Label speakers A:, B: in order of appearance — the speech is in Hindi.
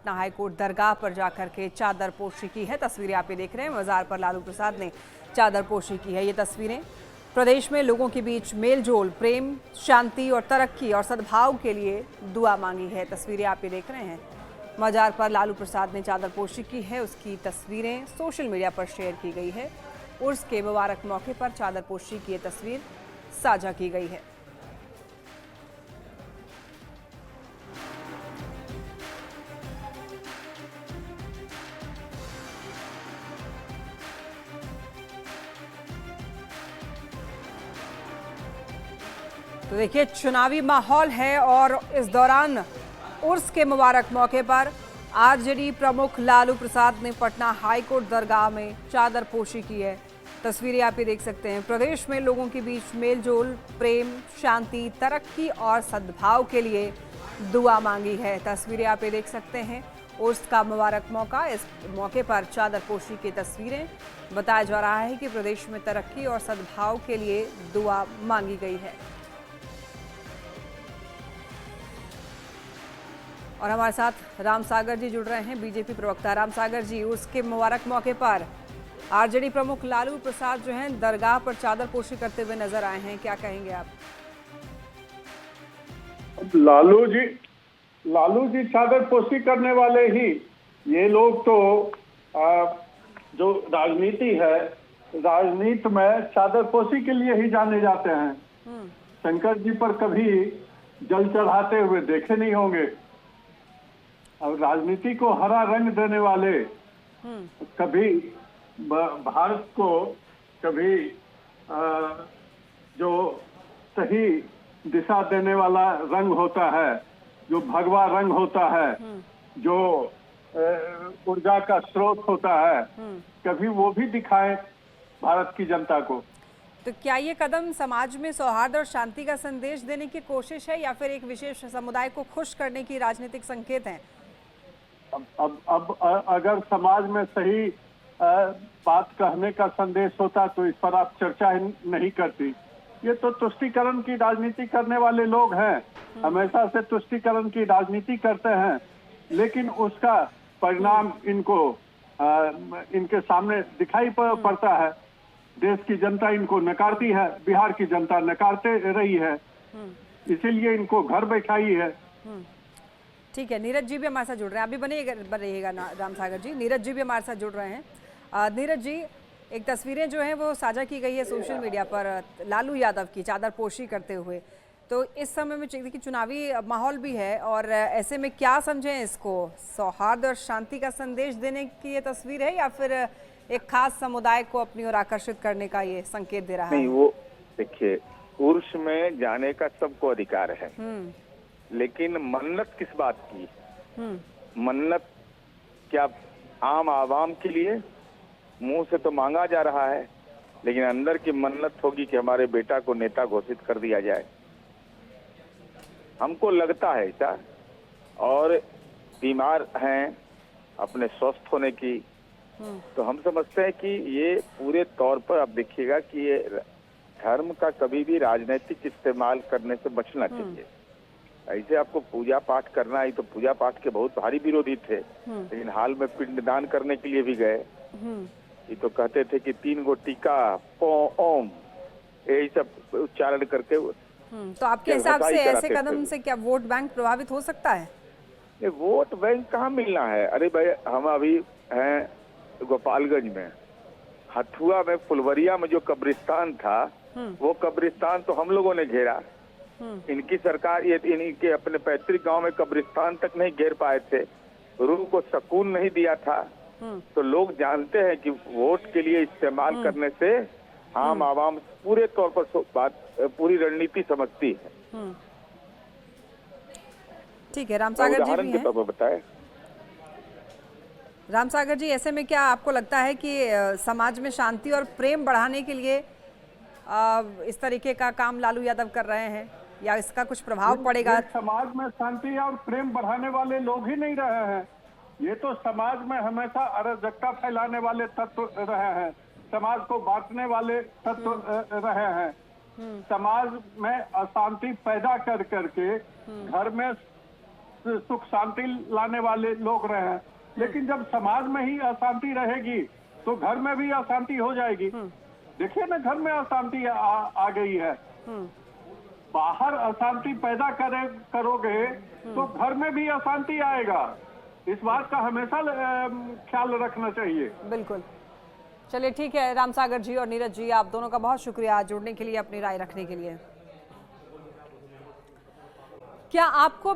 A: पटना हाईकोर्ट दरगाह पर जाकर के चादर पोशी की है। तस्वीरें आप ये देख रहे हैं, मजार पर लालू प्रसाद ने चादर पोशी की है। ये तस्वीरें प्रदेश में लोगों के बीच मेलजोल, प्रेम, शांति और तरक्की और सद्भाव के लिए दुआ मांगी है। तस्वीरें आप ये देख रहे हैं, मजार पर लालू प्रसाद ने चादर पोशी की है। उसकी तस्वीरें सोशल मीडिया पर शेयर की गई है। उर्स के मुबारक मौके पर चादर पोशी की ये तस्वीर साझा की गई है। तो देखिए, चुनावी माहौल है और इस दौरान उर्स के मुबारक मौके पर आरजेडी प्रमुख लालू प्रसाद ने पटना हाईकोर्ट दरगाह में चादर पोशी की है। तस्वीरें आप ये देख सकते हैं। प्रदेश में लोगों के बीच मेलजोल, प्रेम, शांति, तरक्की और सद्भाव के लिए दुआ मांगी है। तस्वीरें आप ये देख सकते हैं। उर्स का मुबारक मौका, इस मौके पर चादर पोशी की तस्वीरें। बताया जा रहा है कि प्रदेश में तरक्की और सद्भाव के लिए दुआ मांगी गई है। और हमारे साथ राम सागर जी जुड़ रहे हैं, बीजेपी प्रवक्ता। राम सागर जी, उसके मुबारक मौके पर आरजेडी प्रमुख लालू प्रसाद जो हैं दरगाह पर चादर पोशी करते हुए नजर आए हैं, क्या कहेंगे आप?
B: लालू जी चादर पोशी करने वाले ही ये लोग तो जो राजनीति है, राजनीति में चादर पोशी के लिए ही जाने जाते हैं। शंकर जी पर कभी जल चढ़ाते हुए देखे नहीं होंगे। और राजनीति को हरा रंग देने वाले, कभी भारत को कभी जो सही दिशा देने वाला रंग होता है, जो भगवा रंग होता है, जो ऊर्जा का स्रोत होता है, कभी वो भी दिखाए भारत की जनता को।
A: तो क्या ये कदम समाज में सौहार्द और शांति का संदेश देने की कोशिश है या फिर एक विशेष समुदाय को खुश करने की राजनीतिक संकेत है?
B: अब अगर समाज में सही बात कहने का संदेश होता तो इस पर आप चर्चा नहीं करती। ये तो तुष्टीकरण की राजनीति करने वाले लोग हैं, हमेशा से तुष्टीकरण की राजनीति करते हैं, लेकिन उसका परिणाम इनको इनके सामने दिखाई पड़ता है। देश की जनता इनको नकारती है, बिहार की जनता नकारते रही है, इसीलिए इनको घर बैठाई है।
A: ठीक है, नीरज जी भी हमारे साथ जुड़ रहे हैं। अभी बनिएगा राम सागर जी। नीरज जी भी हमारे साथ जुड़ रहे हैं। नीरज जी, एक तस्वीरें जो हैं वो साझा की गई है सोशल मीडिया पर लालू यादव की चादर पोशी करते हुए। तो इस समय में देखिए चुनावी माहौल भी है, और ऐसे में क्या समझें इसको? सौहार्द और शांति का संदेश देने की ये तस्वीर है या फिर एक खास समुदाय को अपनी ओर आकर्षित करने का ये संकेत दे रहा है?
C: नहीं, वो देखिए, उर्स में जाने का सबको अधिकार है, लेकिन मन्नत किस बात की? मन्नत क्या आम आवाम के लिए? मुंह से तो मांगा जा रहा है, लेकिन अंदर की मन्नत होगी कि हमारे बेटा को नेता घोषित कर दिया जाए। हमको लगता है ऐसा, और बीमार हैं अपने स्वस्थ होने की, तो हम समझते हैं कि ये पूरे तौर पर, अब देखिएगा कि ये धर्म का कभी भी राजनीतिक इस्तेमाल करने से बचना चाहिए। ऐसे आपको पूजा पाठ करना है, तो पूजा पाठ के बहुत भारी विरोधी थे, लेकिन हाल में पिंडदान करने के लिए भी गए। ये तो कहते थे कि 3 गो टीका ओम, यही सब उच्चारण करके।
A: तो आपके हिसाब से ऐसे कदम से क्या वोट बैंक प्रभावित हो सकता है?
C: ये वोट बैंक कहाँ मिलना है? अरे भाई, हम अभी हैं गोपालगंज में, हथुआ में, फुलवरिया में जो कब्रिस्तान था, वो कब्रिस्तान तो हम लोगों ने घेरा। इनकी सरकार ये इनके अपने पैतृक गांव में कब्रिस्तान तक नहीं घेर पाए थे, रूह को सुकून नहीं दिया था। तो लोग जानते हैं कि वोट के लिए इस्तेमाल करने से आम आवाम पूरे तौर पर पूरी रणनीति समझती है।
A: ठीक है, राम सागर जी भी हैं।
C: बताए
A: राम सागर जी, ऐसे में क्या आपको लगता है कि समाज में शांति और प्रेम बढ़ाने के लिए इस तरीके का काम लालू यादव कर रहे हैं, या इसका कुछ प्रभाव पड़ेगा?
B: समाज में शांति और प्रेम बढ़ाने वाले लोग ही नहीं रहे हैं, ये तो समाज में हमेशा अराजकता फैलाने वाले तत्व रहे हैं, समाज को बांटने वाले तत्व रहे हैं, समाज में अशांति पैदा कर करके घर में सुख शांति लाने वाले लोग रहे हैं, लेकिन जब समाज में ही अशांति रहेगी तो घर में भी अशांति हो जाएगी। देखिए ना, घर में अशांति आ गई है, बाहर अशांति पैदा करोगे तो घर में भी अशांति आएगा। इस बात का हमेशा ख्याल रखना चाहिए।
A: बिल्कुल। चलिए ठीक है, रामसागर जी और नीरज जी, आप दोनों का बहुत शुक्रिया जुड़ने के लिए, अपनी राय रखने के लिए। क्या आपको